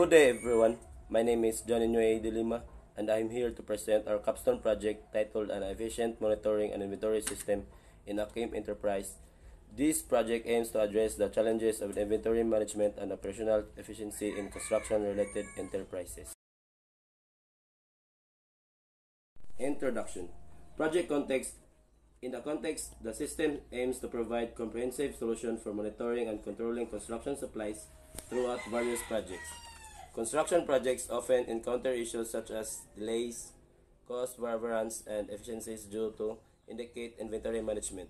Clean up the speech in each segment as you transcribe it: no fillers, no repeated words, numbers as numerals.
Good day everyone, my name is Johnny Nue de Lima and I am here to present our capstone project titled An Efficient Monitoring and Inventory System in Akim Enterprise. This project aims to address the challenges of inventory management and operational efficiency in construction-related enterprises. Introduction. Project context. In the context, the system aims to provide comprehensive solution for monitoring and controlling construction supplies throughout various projects. Construction projects often encounter issues such as delays, cost variance, and efficiencies due to inadequate inventory management.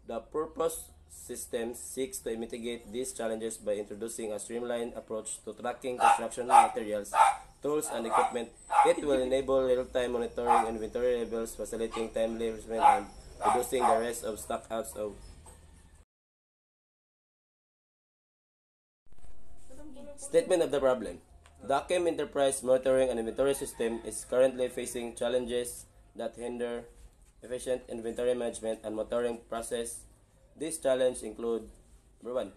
The purpose system seeks to mitigate these challenges by introducing a streamlined approach to tracking construction materials, tools, and equipment. It will enable real-time monitoring inventory levels, facilitating timely management, and reducing the risk of stockouts of Statement of the problem. The Akim Enterprise Monitoring and Inventory System is currently facing challenges that hinder efficient inventory management and monitoring process. These challenges include: number 1,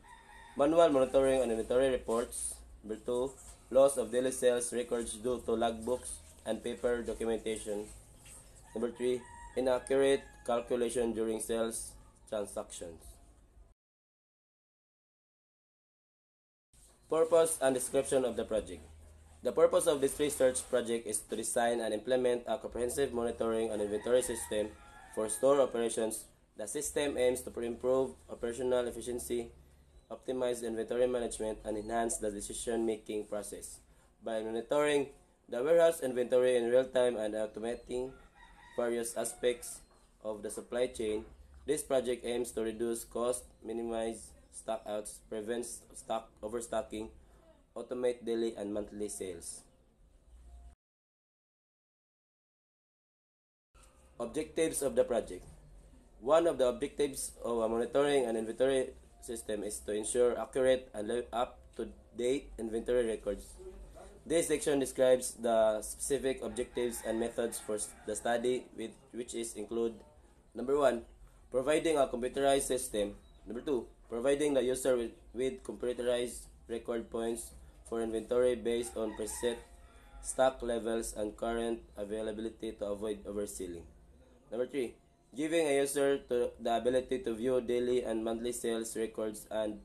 manual monitoring and inventory reports; number 2, loss of daily sales records due to logbooks and paper documentation; number 3, inaccurate calculation during sales transactions. Purpose and description of the project. The purpose of this research project is to design and implement a comprehensive monitoring and inventory system for store operations. The system aims to improve operational efficiency, optimize inventory management, and enhance the decision-making process. By monitoring the warehouse inventory in real time and automating various aspects of the supply chain, this project aims to reduce cost, minimize stockouts, prevent stock overstocking, automate daily and monthly sales. Objectives of the project. One of the objectives of a monitoring and inventory system is to ensure accurate and up-to-date inventory records. This section describes the specific objectives and methods for the study, which include: number 1, providing a computerized system; number 2, providing the user with computerized record points for inventory based on preset stock levels and current availability to avoid overselling. Number 3, giving a user the ability to view daily and monthly sales records. And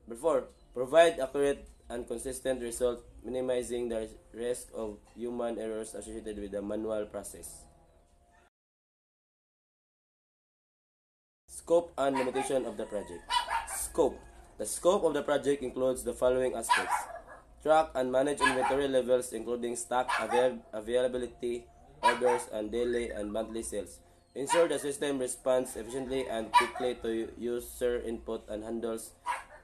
number 4, provide accurate and consistent results, minimizing the risk of human errors associated with the manual process. Scope and limitation of the project. Scope. The scope of the project includes the following aspects: track and manage inventory levels, including stock availability, orders, and daily and monthly sales. Ensure the system responds efficiently and quickly to user input and handles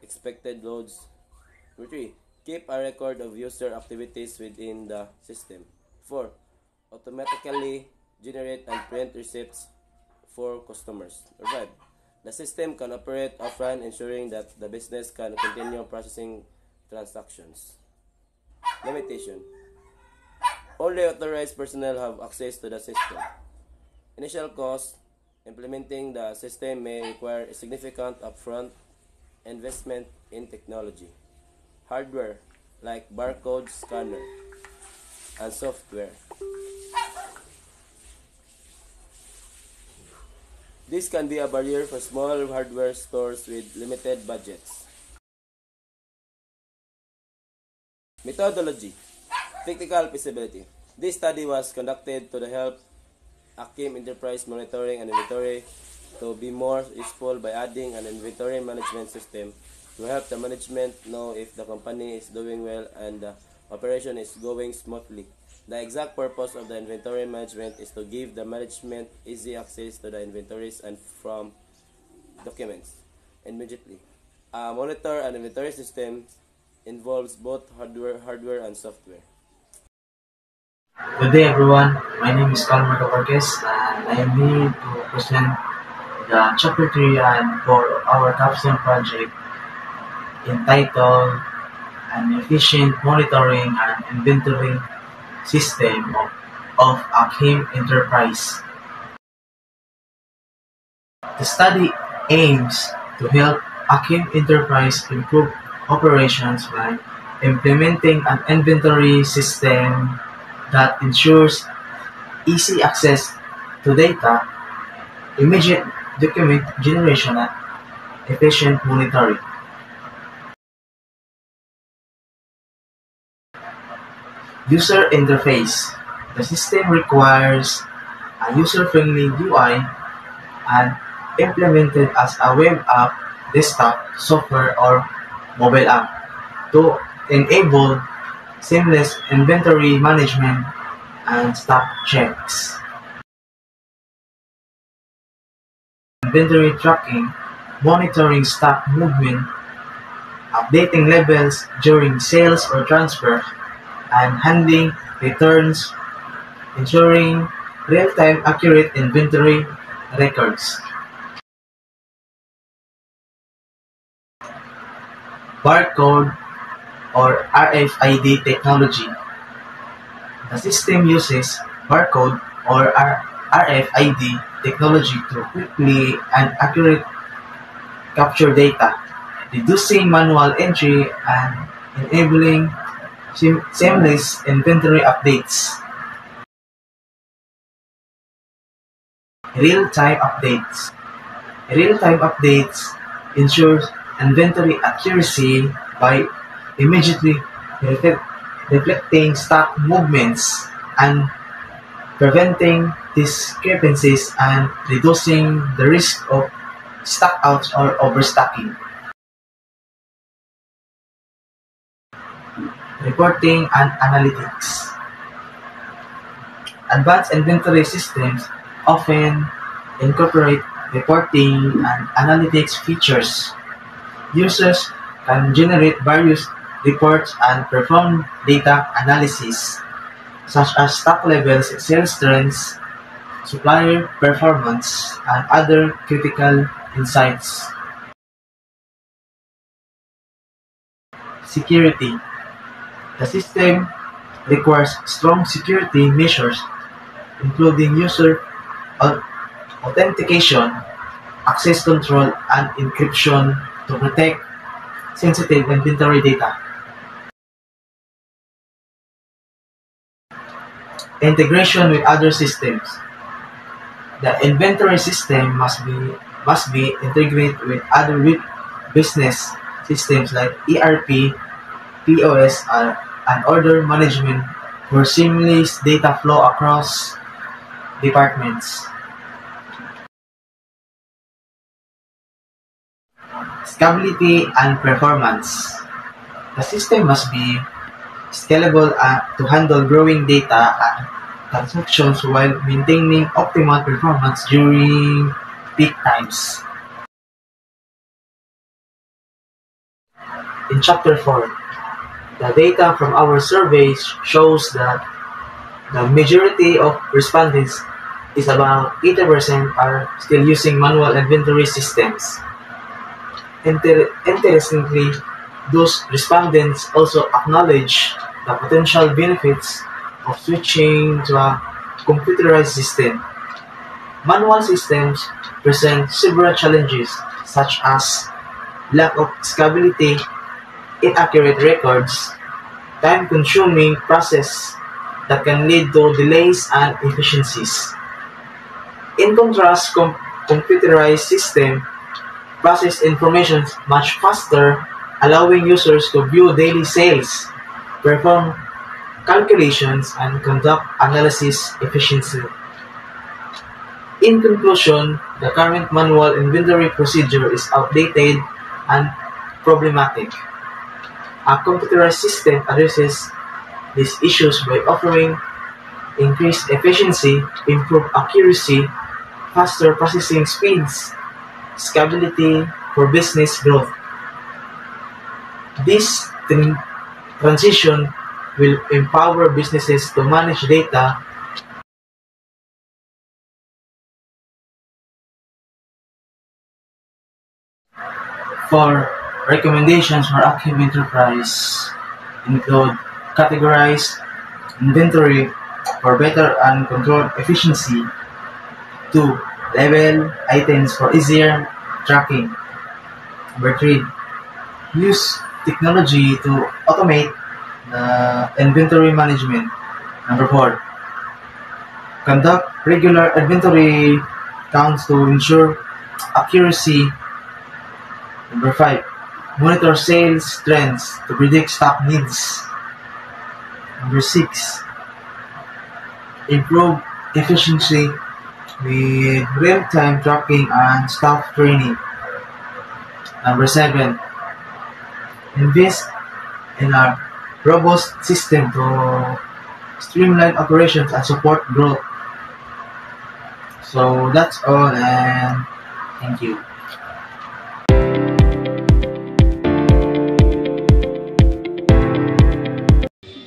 expected loads. Number 3, keep a record of user activities within the system. 4, automatically generate and print receipts for customers. Number 5, the system can operate offline, ensuring that the business can continue processing transactions. Limitation. Only authorized personnel have access to the system. Initial cost. Implementing the system may require a significant upfront investment in technology, hardware like barcode scanner, and software. This can be a barrier for small hardware stores with limited budgets. Methodology. Technical feasibility. This study was conducted to help Akim Enterprise Monitoring and Inventory to be more useful by adding an inventory management system to help the management know if the company is doing well and the operation is going smoothly. The exact purpose of the inventory management is to give the management easy access to the inventories and from documents immediately. A monitor and inventory system involves both hardware and software. Good day everyone, my name is Calmer Caparques and I am here to present the chapter 3 and for our capstone project entitled An Efficient Monitoring and Inventory System of Akim Enterprise. The study aims to help Akim Enterprise improve operations by implementing an inventory system that ensures easy access to data, immediate document generation, and efficient monitoring. User interface. The system requires a user-friendly UI and implemented as a web app, desktop, software, or mobile app to enable seamless inventory management and stock checks. Inventory tracking, monitoring stock movement, updating levels during sales or transfer, and handling returns, ensuring real-time accurate inventory records. Barcode or RFID technology. The system uses barcode or RFID technology to quickly and accurately capture data, reducing manual entry and enabling seamless inventory updates. Real-time updates. Real-time updates ensures inventory accuracy by immediately reflecting stock movements and preventing discrepancies and reducing the risk of stockouts or overstocking. Reporting and analytics. Advanced inventory systems often incorporate reporting and analytics features. Users can generate various reports and perform data analysis, such as stock levels, sales trends, supplier performance, and other critical insights. Security. The system requires strong security measures, including user authentication, access control, and encryption to protect sensitive inventory data. Integration with other systems. The inventory system must be integrated with other business systems like ERP, POS, and order management for seamless data flow across departments. Scalability and performance. The system must be scalable to handle growing data and transactions while maintaining optimal performance during peak times. In Chapter 4, the data from our survey shows that the majority of respondents, is about 80%, are still using manual inventory systems. Interestingly, those respondents also acknowledge the potential benefits of switching to a computerized system. Manual systems present several challenges such as lack of scalability, inaccurate records, time-consuming process that can lead to delays and inefficiencies. In contrast, computerized systems process information much faster, allowing users to view daily sales, perform calculations, and conduct analysis efficiently. In conclusion, the current manual inventory procedure is outdated and problematic. A computerized system addresses these issues by offering increased efficiency, improved accuracy, faster processing speeds, scalability for business growth. This transition will empower businesses to manage data for recommendations for active enterprise include categorize inventory for better and controlled efficiency. 2. Label items for easier tracking. Number 3. Use technology to automate inventory management. Number 4, conduct regular inventory counts to ensure accuracy. Number 5, monitor sales trends to predict stock needs. Number 6, improve efficiency with real-time tracking and staff training. Number 7, invest in a robust system to streamline operations and support growth. So that's all, and thank you.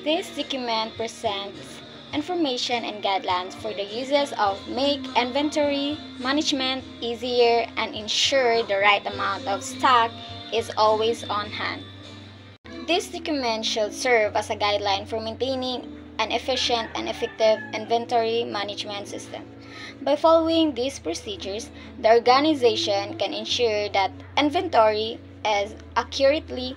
This document presents information and guidelines for the uses of make inventory management easier and ensure the right amount of stock is always on hand. This document should serve as a guideline for maintaining an efficient and effective inventory management system. By following these procedures, the organization can ensure that inventory is accurately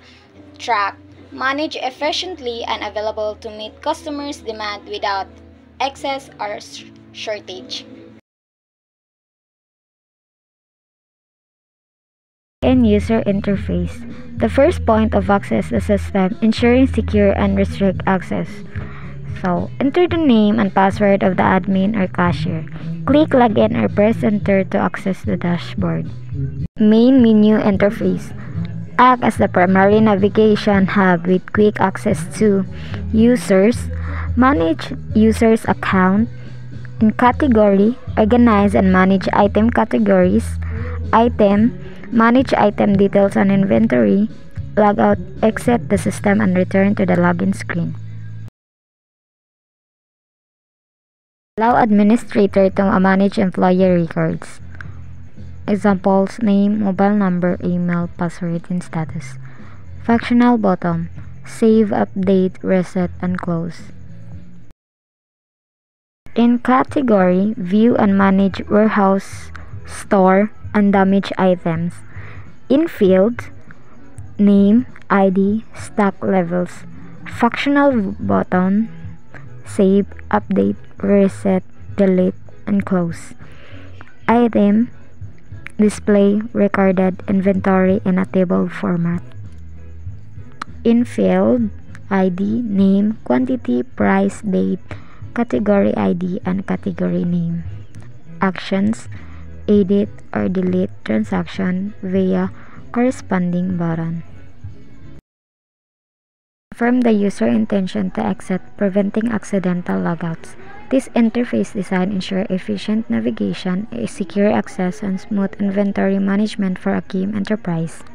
tracked, managed efficiently, and available to meet customers' demand without excess or shortage. And user interface. The first point of access the system, ensuring secure and restrict access. So, enter the name and password of the admin or cashier. Click login or press enter to access the dashboard. Main menu interface. Act as the primary navigation hub with quick access to users, manage users' account, in category, organize and manage item categories, item, manage item details on inventory, log out, exit the system and return to the login screen. Allow administrator to manage employee records. Examples: name, mobile number, email, password, and status. Functional button: save, update, reset, and close. In category, view and manage warehouse, store, and damaged items. In field, name, ID, stock levels. Functional button: save, update, reset, delete, and close. Item: display recorded inventory in a table format. In field, ID, name, quantity, price, date, category ID, and category name. Actions: edit or delete transaction via corresponding button. Confirm the user intention to exit, preventing accidental logouts. This interface design ensures efficient navigation, secure access, and smooth inventory management for Akim Enterprise.